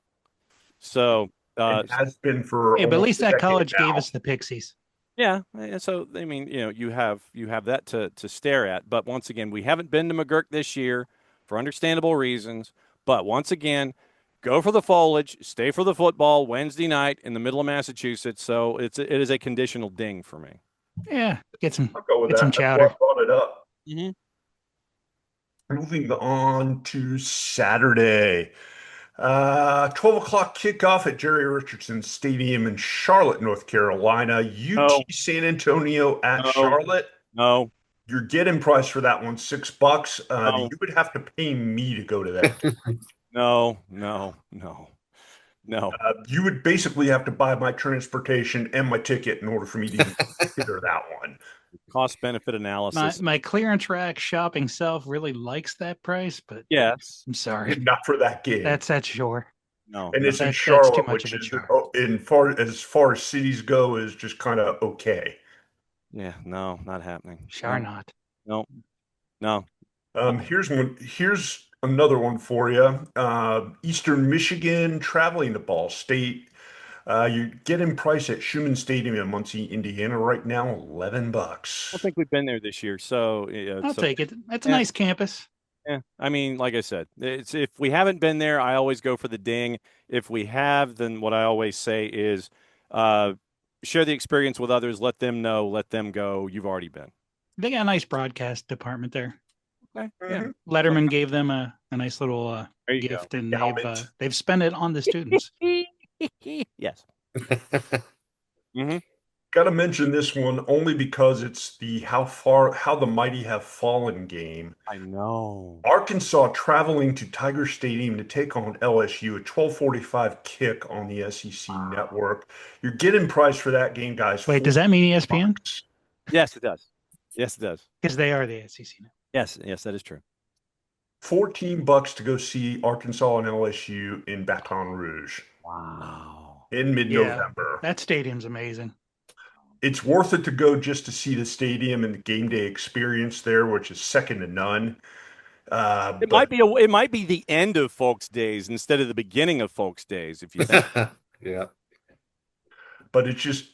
So It has been for Yeah, but at almost least a that decade college now. gave us the Pixies. yeah, and so I mean, you have that to stare at. But once again, we haven't been to McGurk this year for understandable reasons. But once again, go for the foliage, stay for the football Wednesday night in the middle of Massachusetts. So it is a conditional ding for me. Yeah, get some I'll go with get some that. That's chowder. why I brought it up. Mm-hmm. Moving on to Saturday. 12 o'clock kickoff at Jerry Richardson Stadium in Charlotte, North Carolina. UT San Antonio at Charlotte. No. You're getting price for that one, $6. You would have to pay me to go to that. No. You would basically have to buy my transportation and my ticket in order for me to even consider that one. Cost benefit analysis. My clearance rack shopping self really likes that price, but Yes. I'm sorry. Not for that game. That's sure. No. And it's in That's Charlotte, too much which of a is chore. as far as cities go, is just kind of okay. Yeah, no, not happening. Sure not. No. Here's another one for you. Eastern Michigan traveling to Ball State. You get in price at Schumann Stadium in Muncie, Indiana right now, $11. I don't think we've been there this year, so I'll take it. That's a nice campus. Yeah, I mean, like I said, it's if we haven't been there, I always go for the ding. If we have, then what I always say is, share the experience with others. Let them know. Let them go. You've already been. They got a nice broadcast department there. Okay. Mhm. Letterman gave them a nice little There you gift, go. and Helmet. they've spent it on the students. Yes. Mm-hmm. Got to mention this one only because it's the how the mighty have fallen game. I know. Arkansas traveling to Tiger Stadium to take on LSU, a 12:45 kick on the SEC network. You're getting price for that game, guys. Wait, does that mean ESPN? $4. Yes, it does. Yes, it does. Because they are the SEC now. Yes, that is true. $14 to go see Arkansas and LSU in Baton Rouge Wow. in mid-November. That stadium's amazing. It's worth it to go just to see the stadium and the game day experience there, which is second to none. It might be the end of folks' days instead of the beginning of folks' days, if you think. Yeah. But it's just,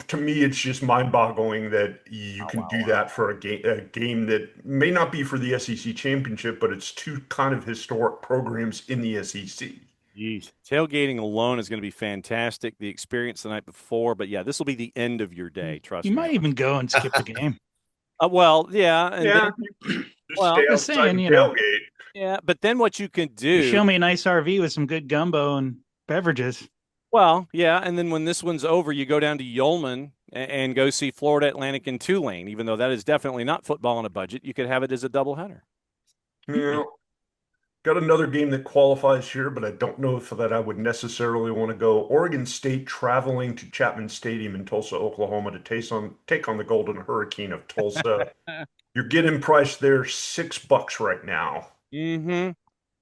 to me, it's just mind-boggling that you can do that for a game that may not be for the SEC championship, but it's two kind of historic programs in the SEC. Jeez. Tailgating alone is going to be fantastic. The experience the night before, but yeah, this will be the end of your day. Trust me. You might even go and skip the game. Well, yeah, and Yeah. then- Just Well, stay just outside saying, the you know. tailgate. yeah, but then what you can do? You show me a nice RV with some good gumbo and beverages. Well, yeah, and then when this one's over, you go down to Yulman and go see Florida Atlantic and Tulane. Even though that is definitely not football on a budget, you could have it as a doubleheader. Yeah. Got another game that qualifies here, but I don't know if that I would necessarily want to go. Oregon State traveling to Chapman Stadium in Tulsa, Oklahoma to take on the Golden Hurricane of Tulsa. You're getting priced there $6 right now. Mm-hmm.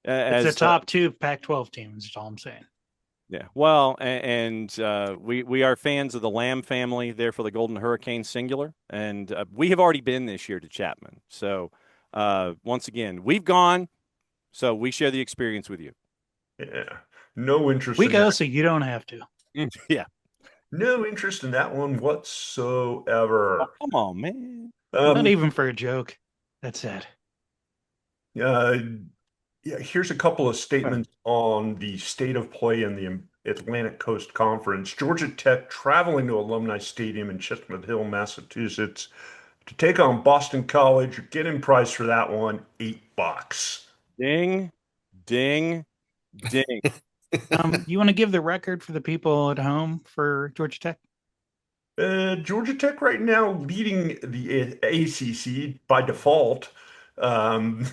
It's a top two Pac-12 team. Is all I'm saying. Yeah. Well, and we are fans of the Lamb family there for the Golden Hurricane singular, and we have already been this year to Chapman. So once again, we've gone. So we share the experience with you. Yeah. No interest We in go that. so you don't have to. Yeah. No interest in that one whatsoever. Oh, come on, man. Not even for a joke. That's sad. Yeah, here's a couple of statements on the state of play in the Atlantic Coast Conference. Georgia Tech traveling to Alumni Stadium in Chestnut Hill, Massachusetts to take on Boston College. You're getting price for that one, $8. Ding, Ding, ding. You want to give the record for the people at home for Georgia Tech? Georgia Tech right now leading the ACC by default. Um,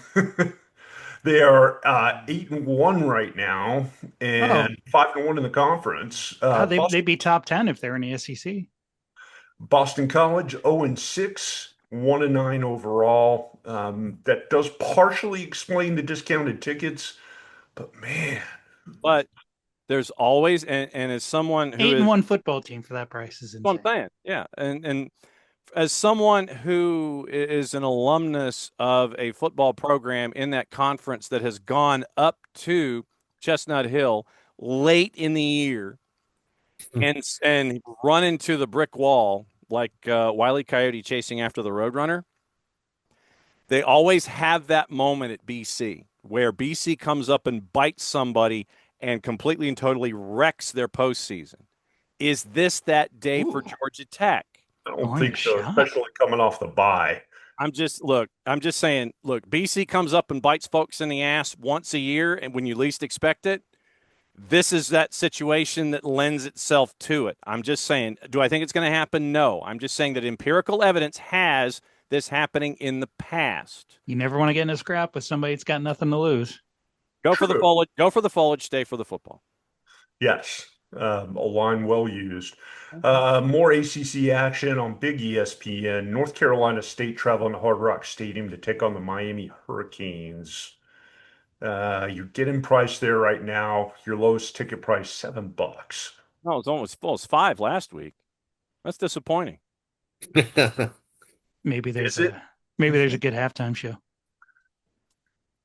they are 8-1 right now, and 5-1 in the conference. They'd be top 10 if they're in the SEC. Boston College 0-6, 1-9 overall. That does partially explain the discounted tickets, but man. But there's always and as someone who 8-1 football team for that price is insane. What I'm saying, yeah, and as someone who is an alumnus of a football program in that conference that has gone up to Chestnut Hill late in the year and run into the brick wall like Wile E. Coyote chasing after the Roadrunner, they always have that moment at BC where BC comes up and bites somebody and completely and totally wrecks their postseason. Is this that day for Georgia Tech? I don't think so, especially coming off the bye. I'm just saying, BC comes up and bites folks in the ass once a year, and when you least expect it, this is that situation that lends itself to it. I'm just saying, do I think it's going to happen? No. I'm just saying that empirical evidence has this happening in the past. You never want to get in a scrap with somebody that's got nothing to lose. Go for the foliage, stay for the football. Yes. A line well used. More ACC action on Big ESPN. North Carolina State traveling to Hard Rock Stadium to take on the Miami Hurricanes. You're getting priced there right now. Your lowest ticket price, $7. No, it's almost full. It's $5 last week. That's disappointing. Maybe there's a good halftime show.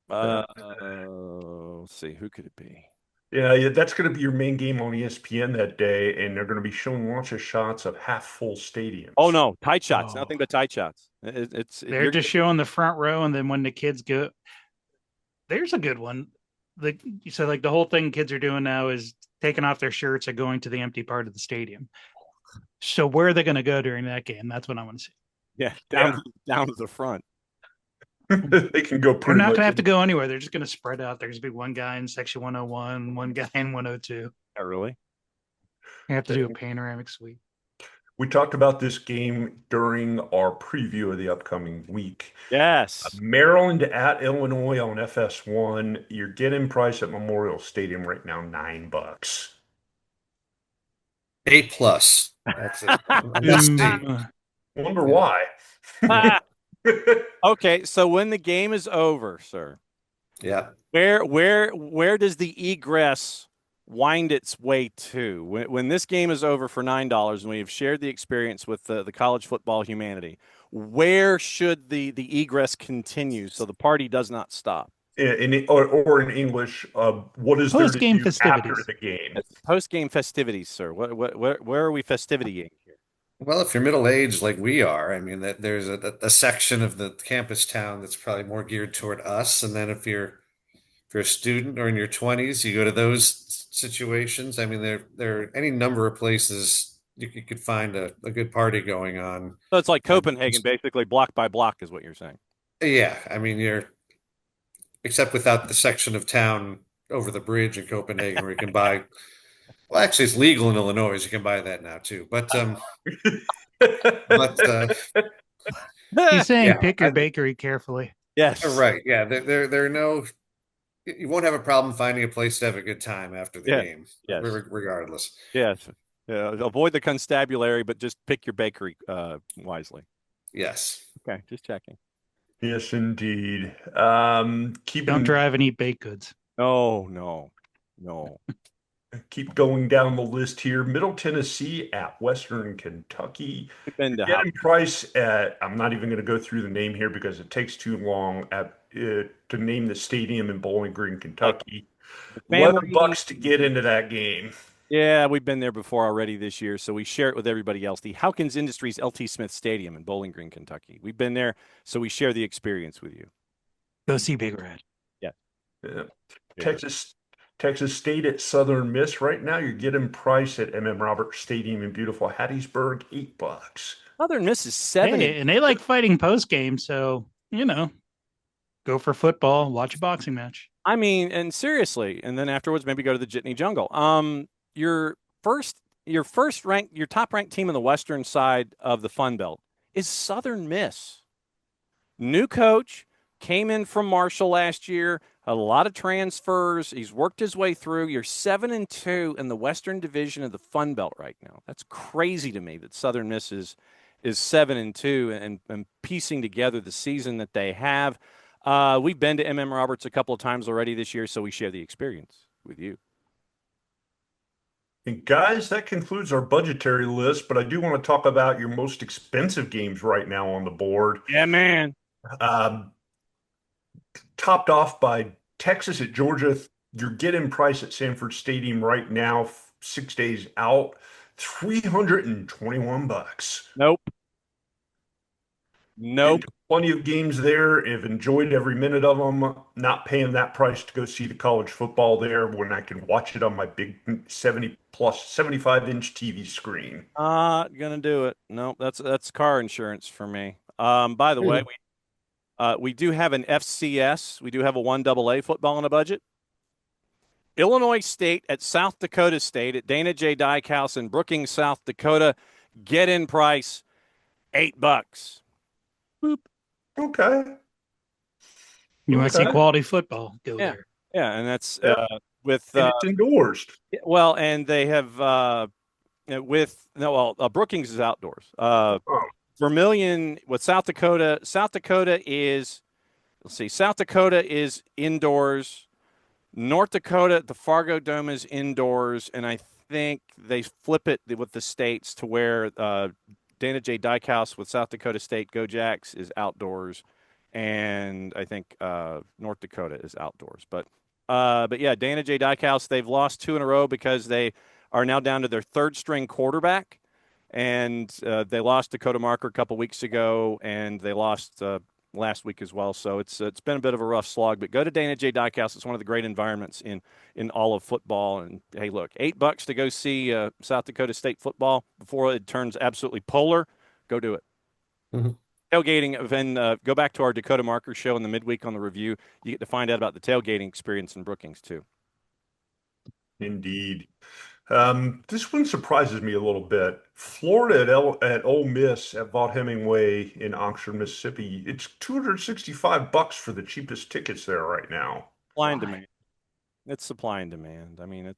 Let's see. Who could it be? Yeah, that's going to be your main game on ESPN that day, and they're going to be showing lots of shots of half-full stadiums. Oh, no. Tight shots. Nothing but tight shots. They're just showing the front row, and then when the kids go – there's a good one. The whole thing kids are doing now is taking off their shirts and going to the empty part of the stadium. So where are they going to go during that game? That's what I want to see. Yeah, down to the front. They can go They're not going to have to go anywhere. They're just going to spread out. There's going to be one guy in section 101, one guy in 102. Oh, really? You have to do a panoramic suite. We talked about this game during our preview of the upcoming week. Yes. Maryland at Illinois on FS1. You're getting price at Memorial Stadium right now, $9. $8+. That's it. Wonder why. Okay, so when the game is over, sir. Yeah. Where does the egress wind its way to? When this game is over for $9 and we have shared the experience with the college football humanity, where should the egress continue so the party does not stop? Or in English, what is there to post-game do festivities after the game? Post-game festivities, sir. Where are we festivitying here? Well, if you're middle-aged like we are, I mean, there's a section of the campus town that's probably more geared toward us. And then if you're a student or in your 20s, you go to those situations. I mean, there are any number of places you could find a good party going on. So it's like Copenhagen, basically block by block is what you're saying. Yeah. I mean, except without the section of town over the bridge in Copenhagen where you can buy. Well, actually, it's legal in Illinois. You can buy that now too. But he's saying pick your bakery carefully. Yes, right. Yeah, there are no. You won't have a problem finding a place to have a good time after the game. Yes, regardless. Yes, avoid the constabulary, but just pick your bakery wisely. Yes. Okay, just checking. Yes, indeed. Don't drive and eat baked goods. No. Keep going down the list here. Middle Tennessee at Western Kentucky. Getting price at, I'm not even going to go through the name here because it takes too long to name the stadium in Bowling Green, Kentucky. $11 to get into that game. Yeah, we've been there before already this year, so we share it with everybody else. The Hawkins Industries LT Smith Stadium in Bowling Green, Kentucky. We've been there, so we share the experience with you. Go see Big Red. Yeah. Texas State at Southern Miss right now. You're getting price at MM Roberts Stadium in beautiful Hattiesburg, $8. Southern Miss is $7. Hey, and they like fighting post game, so go for football, watch a boxing match. I mean, and seriously, and then afterwards maybe go to the Jitney Jungle. Your first, your top ranked team in the western side of the Fun Belt is Southern Miss. New coach, came in from Marshall last year, a lot of transfers. He's worked his way through. You're 7-2 in the Western Division of the Fun Belt right now. That's crazy to me that Southern Miss is 7-2 and piecing together the season that they have. We've been to MM Roberts a couple of times already this year, so we share the experience with you. And guys, that concludes our budgetary list, but I do want to talk about your most expensive games right now on the board. Yeah, man. Um, Topped off by Texas at Georgia. Your get-in price at Sanford Stadium right now, 6 days out, $321. Nope. Nope. And plenty of games there. Have enjoyed every minute of them. Not paying that price to go see the college football there when I can watch it on my big 70 plus 75-inch TV screen. Gonna do it. Nope. That's car insurance for me. By the way, we do have an FCS. We do have a 1AA football on a budget. Illinois State at South Dakota State at Dana J. Dykehouse in Brookings, South Dakota. Get in price $8. Boop. Okay. You want to see Okay. quality football? Go Yeah. there. Yeah, and that's Yeah. with And it's endorsed. well, and they have Brookings is outdoors. Vermilion with South Dakota. South Dakota is South Dakota is indoors. North Dakota, the Fargo Dome is indoors, and I think they flip it with the states to where Dana J. Dykehouse with South Dakota State Go Jacks is outdoors, and I think North Dakota is outdoors. But yeah, Dana J. Dykehouse, they've lost 2 in a row because they are now down to their third string quarterback, and they lost Dakota Marker a couple weeks ago, and they lost last week as well. So it's been a bit of a rough slog. But go to Dana J. Dykehouse. It's one of the great environments in all of football. And hey, look, $8 to go see South Dakota State football before it turns absolutely polar. Go do it. Mm-hmm. Tailgating, then go back to our Dakota Marker show in the midweek on the review. You get to find out about the tailgating experience in Brookings too. Indeed. This one surprises me a little bit. Florida at Ole Miss at Vaught Hemingway in Oxford, Mississippi. It's $265 for the cheapest tickets there right now. Supply and demand. It's supply and demand. I mean,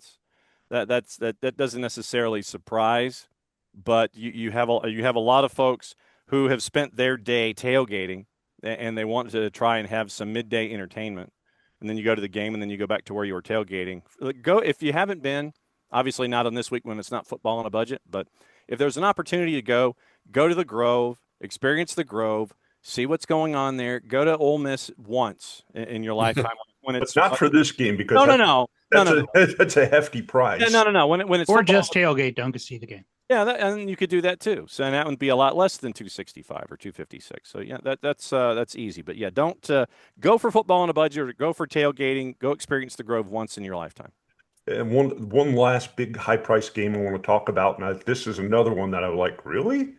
that doesn't necessarily surprise, but you have a lot of folks who have spent their day tailgating and they want to try and have some midday entertainment. And then you go to the game and then you go back to where you were tailgating. Go if you haven't been. Obviously not on this week when it's not football on a budget, but if there's an opportunity to go to the Grove, experience the Grove, see what's going on there. Go to Ole Miss once in your lifetime when it's not for this game because no. That's a hefty price. Yeah, no. When it's Or football, just tailgate, don't go see the game. yeah, and you could do that too. So that would be a lot less than $265 or $256. So yeah, that's easy. But yeah, don't go for football on a budget or go for tailgating. Go experience the Grove once in your lifetime. And one last big high price game I want to talk about, and this is another one that I like. Really,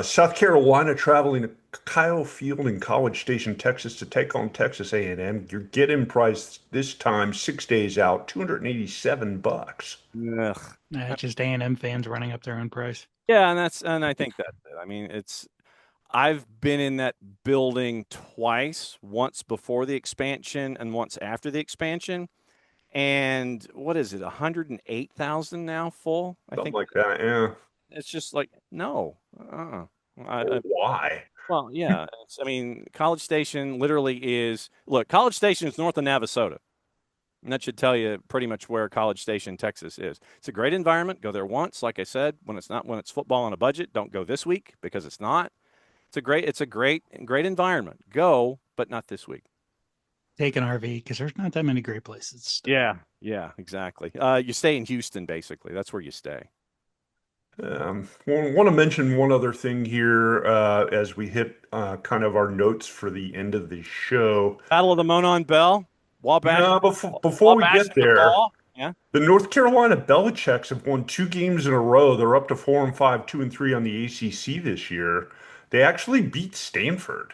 South Carolina traveling to Kyle Field in College Station, Texas, to take on Texas A&M. Your get-in price this time, 6 days out, $287. Ugh. Just A&M fans running up their own price. Yeah, and I think that I mean I've been in that building twice, once before the expansion and once after the expansion. And what is it, 108,000 now full? Something like that, yeah. It's just like, no. Why? Well, yeah. I mean, College Station literally College Station is north of Navasota. And that should tell you pretty much where College Station, Texas is. It's a great environment. Go there once. Like I said, when it's football on a budget, don't go this week because it's not. It's a great environment. Go, but not this week. Take an RV because there's not that many great places. Yeah, exactly. You stay in Houston, basically. That's where you stay. Want to mention one other thing here as we hit kind of our notes for the end of the show. Battle of the Monon Bell. Wabash. No, before we get there, yeah. The North Carolina Belichicks have won 2 games in a row. They're up to 4-5, 2-3 on the ACC this year. They actually beat Stanford.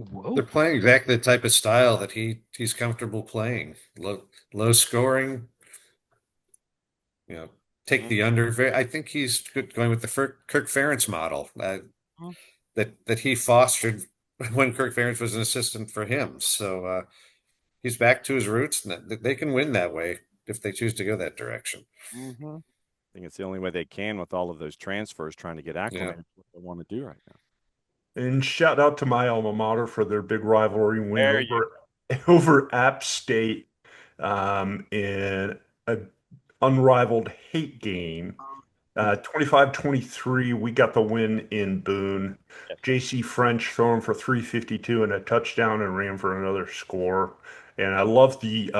Whoa. They're playing exactly the type of style that he's comfortable playing. Low scoring, take the under. I think he's good going with the Kirk Ferentz model Mhm. that he fostered when Kirk Ferentz was an assistant for him. So he's back to his roots, and they can win that way if they choose to go that direction. Mm-hmm. I think it's the only way they can with all of those transfers trying to get acclimated to what they want to do right now. And shout out to my alma mater for their big rivalry win There you over App State in an unrivaled hate game. 25-23, we got the win in Boone. Yes. JC French throwing for 352 and a touchdown and ran for another score. And I love the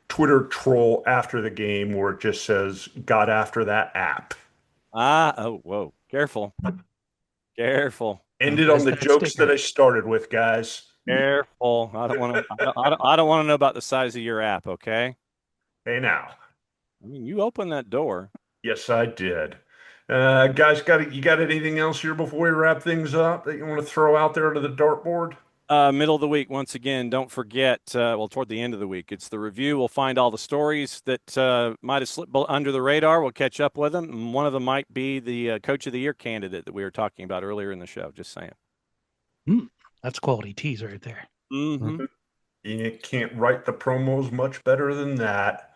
Twitter troll after the game where it just says, got after that app. Oh, whoa. Careful. Careful. Ended on the That jokes sticker. that I started with, guys. Careful. I don't want to I don't want to know about the size of your app, okay? Hey now. I mean, you open that door. Yes, I did. Guys, you got anything else here before we wrap things up that you want to throw out there to the dartboard? Middle of the week, once again, don't forget, toward the end of the week, it's the review. We'll find all the stories that might have slipped under the radar. We'll catch up with them. And one of them might be the Coach of the Year candidate that we were talking about earlier in the show. Just saying. That's quality teas right there. Mm-hmm. You can't write the promos much better than that.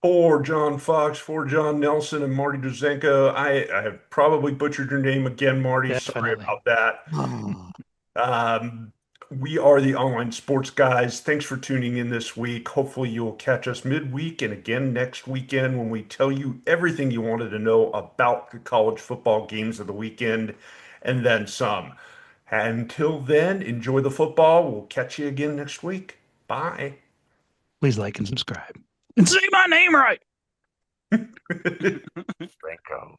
For John Fox, for John Nelson, and Marty Duzenko, I have probably butchered your name again, Marty. Sorry Definitely. about that. We are the Online Sports Guys. Thanks for tuning in this week. Hopefully, you'll catch us midweek and again next weekend when we tell you everything you wanted to know about the college football games of the weekend and then some. Until then, enjoy the football. We'll catch you again next week. Bye. Please like and subscribe. And say my name right. Franco.